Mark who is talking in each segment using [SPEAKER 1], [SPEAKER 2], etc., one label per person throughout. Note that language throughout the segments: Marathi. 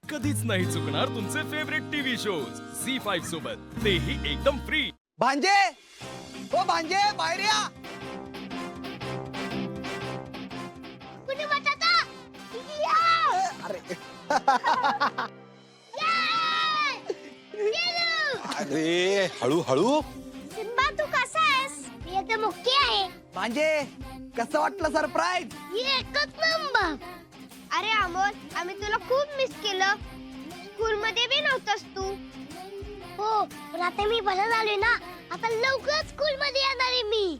[SPEAKER 1] कधीच नाही चुकणार तुमचे फेवरेट टीव्ही शोज झी5 सोबत, तेही एकदम फ्री।
[SPEAKER 2] भांजे, ओ भांजे, बाहेर या।
[SPEAKER 3] कुणी बटाटा या
[SPEAKER 2] अरे
[SPEAKER 4] अरे हळू हळू।
[SPEAKER 3] सिम्बा तू कसा आहेस? मी एकदम ओके आहे।
[SPEAKER 2] भांजे, कसं वाटलं सरप्राईज?
[SPEAKER 3] एकच नंबर। अरे अमोल, आम्ही तुला खूप मिस केलं। स्कूल मध्ये बी नव्हतास तू। हो, पण आता मी बरं झालोय ना, आता लवकर स्कूल मध्ये येणार आहे मी।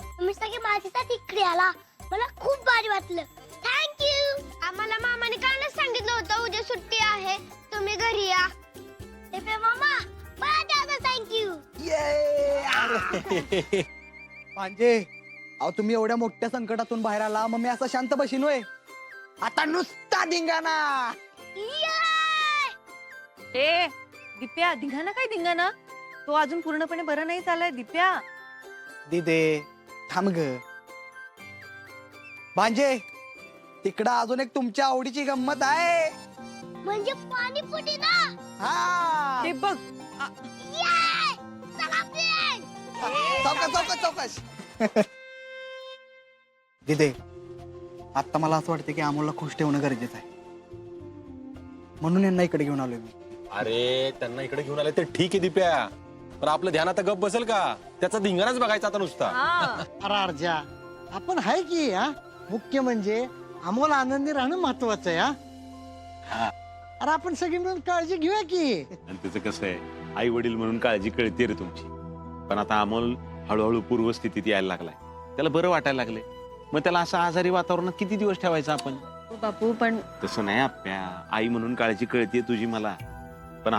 [SPEAKER 3] तुम्ही सगळे माझ्यासाठी इकडे आला, मला खूप भारी वाटलं। थँक्यू। आम्हाला मामाने कालच सांगितलं होतं उद्या सुट्टी आहे, तुम्ही घरी या। हे मामा, बरं थँक्यू।
[SPEAKER 2] भांजे, अहो तुम्ही एवढ्या मोठ्या संकटातून बाहेर आला, मग मी असं शांत बशीन होय? आता नुसता धिंगाणा।
[SPEAKER 5] ए दिप्या, धिंगाणा काय धिंगाणा? तो अजून पूर्णपणे बरं नाही झालाय दिप्या।
[SPEAKER 2] दिदे थांब ग। भांजे, तिकडं अजून एक तुमच्या आवडीची गंमत आहे।
[SPEAKER 3] म्हणजे पाणीपुरी ना?
[SPEAKER 2] हा,
[SPEAKER 5] ते बघ,
[SPEAKER 3] चला फ्रेंड।
[SPEAKER 2] चौकस चौकस चौकस। दिदे, आता मला असं वाटतं की अमोलला खुश ठेवणं गरजेचं आहे, म्हणून यांना इकडे घेऊन आलोय मी।
[SPEAKER 4] अरे त्यांना इकडे घेऊन आले ते ठीक आहे दिप्या, पण आपलं ध्यान आता गप बसेल का? त्याचा धिंगाणाच बघायचा आता नुसता।
[SPEAKER 5] हा.
[SPEAKER 6] अरे अर्जा, आपण आहे की हा, मुख्य म्हणजे अमोल आनंदी राहणं महत्वाचं आहे हा। अरे आपण सगळी मिळून काळजी घेऊया की।
[SPEAKER 7] आणि त्याचं कसं आहे, आई वडील म्हणून काळजी कळते रे तुमची, पण आता अमोल हळूहळू पूर्वस्थितीत यायला लागलाय, त्याला बरं वाटायला लागले, मग त्याला असं आजारी वातावरणात किती दिवस ठेवायचं आपण?
[SPEAKER 5] हो बापू, पण
[SPEAKER 7] तसं नाही आप्या, आई म्हणून काळजी कळते तुझी मला, पण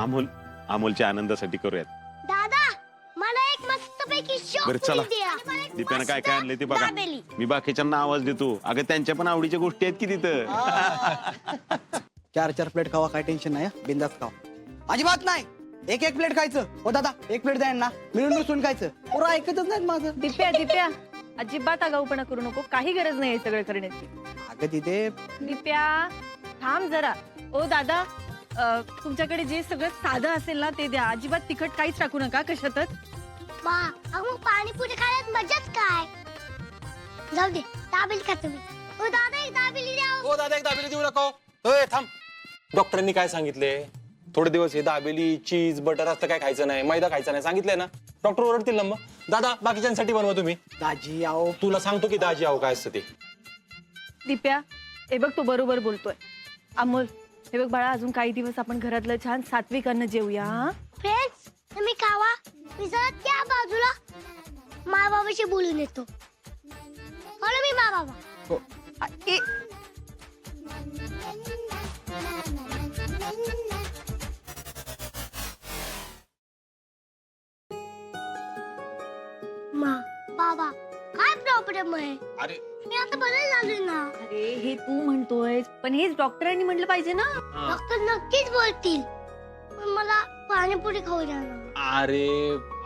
[SPEAKER 7] अमोलच्या आनंदासाठी करूयात।
[SPEAKER 3] दादा, मला एक मस्तपैकी शॉप
[SPEAKER 7] बरं चला,
[SPEAKER 3] द्या।
[SPEAKER 7] दीप्यानं काय काय आणले ते बघा,
[SPEAKER 3] दाबेली।
[SPEAKER 7] मी बाकीच्यांना आवाज देतो, अगं त्यांच्या पण आवडीच्या गोष्टी आहेत की तिथं।
[SPEAKER 2] 4-4 प्लेट खावा, काय टेन्शन नाही, बिंदास खावा, अजिबात नाही एक एक प्लेट खायचं। हो दादा, एक प्लेट द्या ना, मिळून मिसळून खायचं। पोरं ऐकतच नाहीत माझं।
[SPEAKER 5] दिप्या दिप्या, अजिबात आगाऊपणा करू नको, काही गरज नाही हे सगळं करण्याची।
[SPEAKER 2] अगं तिथे
[SPEAKER 5] दिप्या थांब जरा। ओ दादा, तुमच्याकडे जे सगळं साधं असेल ना ते द्या, अजिबात तिखट काहीच टाकू नका कशातच।
[SPEAKER 3] मा, मग पाणीपुरी खाण्यात मजाच काय? जाऊ दे, दाबेली खा तुम्ही। ओ दादा, एक दाबेली द्या।
[SPEAKER 4] हो दादा, एक दाबेली देऊ नको। होय थांब, डॉक्टरांनी काय सांगितले? थोडे दिवस हे दाबेली, चीज, बटर असं काय खायचं नाही, मैदा खायचा नाही सांगितलंय ना? डॉक्टर ओरडतील ना मग। दादा, बाकीच्यांसाठी बनवा तुम्ही।
[SPEAKER 2] दाजी आओ,
[SPEAKER 4] तुला सांगतो की दाजी आहो काय असतं ते।
[SPEAKER 5] दिप्या, हे बघ तो बरोबर बोलतोय। अमोल, हे बघ बाळा, अजून काही दिवस आपण घरातलं छान सात्विक अन्न जेवूया। हा?
[SPEAKER 3] फ्रेंड्स, तुम्ही खावा, मी जरा त्या बाजूला मा बाबाशी बोलून येतो। हॅलो, मी मा बाबा।
[SPEAKER 5] ए,
[SPEAKER 3] मा बाबा, काय प्रॉब्लेम आहे?
[SPEAKER 4] अरे
[SPEAKER 3] मी आता बरं झालोय ना।
[SPEAKER 5] अरे हे तू म्हणतोय, पण हेच डॉक्टरांनी म्हटलं पाहिजे ना।
[SPEAKER 3] डॉक्टर नक्कीच बोलतील, पण मला पाणीपुरी खाऊ द्या ना।
[SPEAKER 4] अरे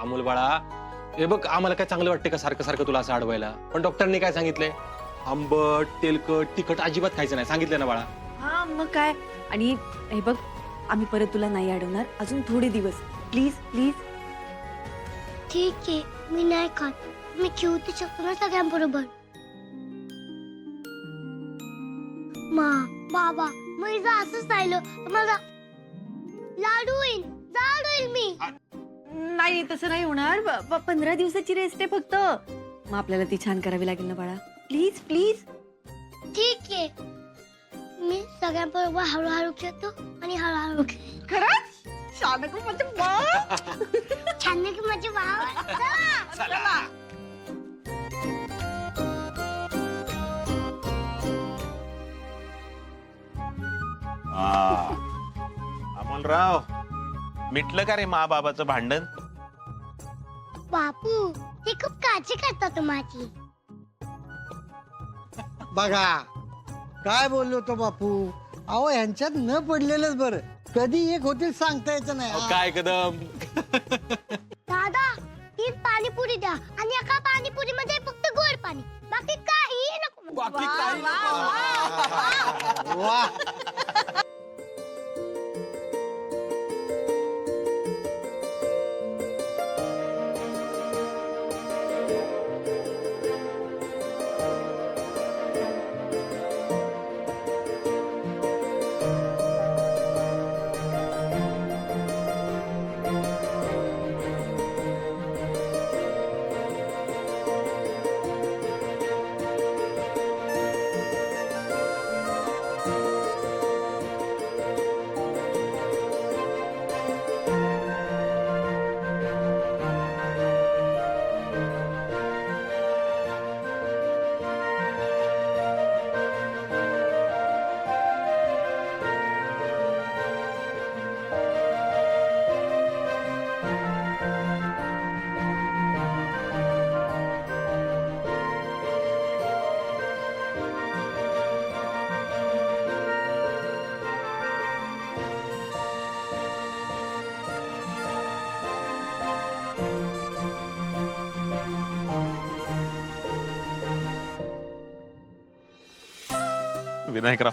[SPEAKER 4] अमोल बाळा, हे बघ, आम्हाला काय चांगलं वाटते का सारखं सारखं तुला असं अडवायला? पण डॉक्टरनी काय सांगितलंय? आंबट, तेलकट, तिखट अजिबात खायचं नाही सांगितलं ना बाळा?
[SPEAKER 5] हा मग काय, आणि हे बघ, आम्ही परत तुला नाही अडवणार अजून थोडे दिवस, प्लीज प्लीज।
[SPEAKER 3] ठीक आहे, मी नाही खात, मी खेळू शकतो ना सगळ्यांबरोबर। मा बाबा, मी जर असंच राहिलं तर मला लाडू होईल, जाड होईल मी।
[SPEAKER 5] नाही तसं नाही होणार, 15 दिवसाची रेस्ट आहे फक्त, मग आपल्याला ती छान करावी लागेल ना बाळा, प्लीज प्लीज।
[SPEAKER 3] ठीक आहे, मी सगळ्यांबरोबर हळूहळू खेळतो आणि हळूहळू
[SPEAKER 5] खरंच छान आहे माझे बाळ।
[SPEAKER 3] छान आहे की माझे भाव। चला।
[SPEAKER 7] अमोलराव, मिटलं का रे मा बाबाचं भांडण?
[SPEAKER 3] बापू, ते खूप काळजी करतात माझी।
[SPEAKER 6] बघा काय बोललो तो बापू, अहो यांच्यात न पडलेलंच बरं, कधी एक होतील सांगता यायचं नाही हा.
[SPEAKER 4] काय कदम?
[SPEAKER 3] दादा, ती पाणीपुरी द्या आणि एका पाणीपुरी मध्ये फक्त गोड पाणी, बाकी काही नको।
[SPEAKER 4] बाकी काही
[SPEAKER 6] वा
[SPEAKER 7] विनायकराव,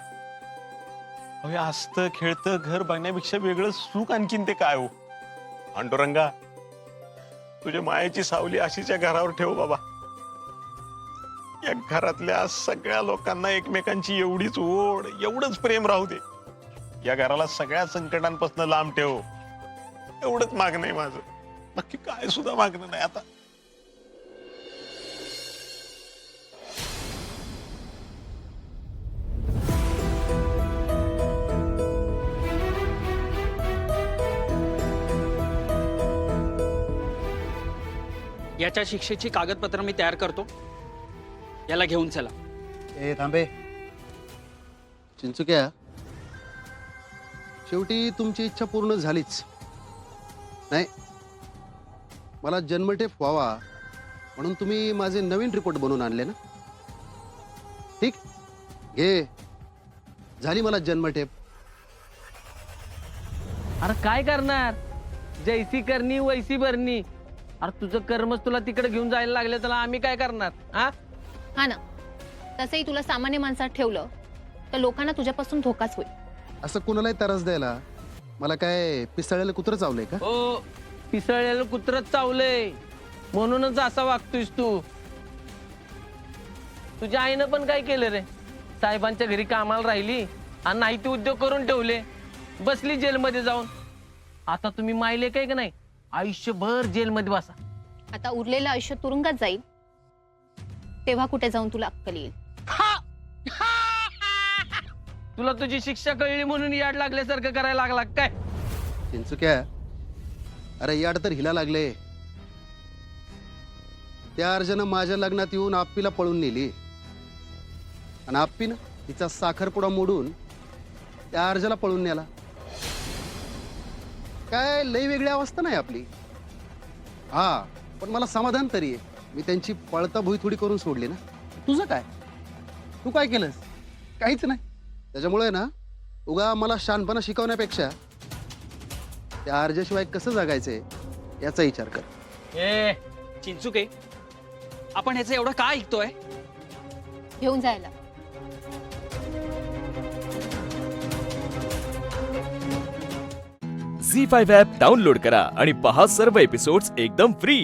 [SPEAKER 7] अहो असतं खेळतं घर बघण्यापेक्षा वेगळं सुख आणखीन ते काय हो. पांडुरंगा, तुझ्या मायेची सावली अशीच्या घरावर ठेव बाबा. या घरातल्या सगळ्या लोकांना एकमेकांची एवढीच ओढ, एवढंच प्रेम राहू दे. या घराला सगळ्या संकटांपासून लांब ठेव, एवढंच मागणं आहे माझं. बाकी काय सुद्धा मागणं नाही आता.
[SPEAKER 8] याच्या शिक्षेची कागदपत्र मी तयार करतो, याला घेऊन चला.
[SPEAKER 2] ए थांबे. चिंचुक्या, शेवटी तुमची इच्छा पूर्ण झालीच. नाही, मला जन्मठेप व्हावा म्हणून तुम्ही माझे नवीन रिपोर्ट बनवून आणले ना. ठीक, घे, झाली मला जन्मठेप.
[SPEAKER 9] अरे काय करणार, जैसी करणी वैसी भरणी. अरे तुझं कर्मच तुला तिकडे घेऊन जायला लागले, त्याला आम्ही काय करणार.
[SPEAKER 5] हा ना, तसंही तुला सामान्य माणसात ठेवलं तर लोकांना तुझ्यापासून धोकाच होईल.
[SPEAKER 2] असं कुणालाही तरस द्यायला मला काय पिसाळ्याला कुत्रं चावलंय का?
[SPEAKER 9] ओ, पिसळलेलं कुत्रच चावलंय म्हणूनच असा वागतोयस तू. तुझ्या आईनं पण काय केलं रे, साहेबांच्या घरी कामाला राहिली आणि नाही ते उद्योग करून ठेवले, बसली जेलमध्ये जाऊन. आता तुम्ही मायले काय का नाही, आयुष्यभर जेलमध्ये बसा.
[SPEAKER 5] आता उरलेलं आयुष्य तुरुंगात जाईल, तेव्हा कुठे जाऊन तुला अक्कल येईल.
[SPEAKER 9] तुला तुझी शिक्षा कळली म्हणून याड लागल्यासारखं करायला लागला काय?
[SPEAKER 2] चिंचुक्या, अरे याड तर हिला लागले. त्या अर्जानं माझ्या लग्नात येऊन आप्पीला पळून नेली आणि आप्पीनं तिचा साखरपुडा मोडून त्या अर्जाला पळून नेला. काय लई वेगळी अवस्था नाही आपली. हा, पण मला समाधान तरी आहे, मी त्यांची पळता भुई थोडी करून सोडली ना. तुझं काय, तू काय केलंस? काहीच नाही. त्याच्यामुळे ना, उगा मला शहाणपणा शिकवण्यापेक्षा त्या अर्जाशिवाय कसं जगायचंय याचा विचार कर.
[SPEAKER 8] ए चिंचुके, आपण ह्याचं एवढं का ऐकतोय?
[SPEAKER 5] घेऊन जायला.
[SPEAKER 1] झी 5 ॲप डाउनलोड करा आणि पहा सर्व एपिसोड्स एकदम फ्री.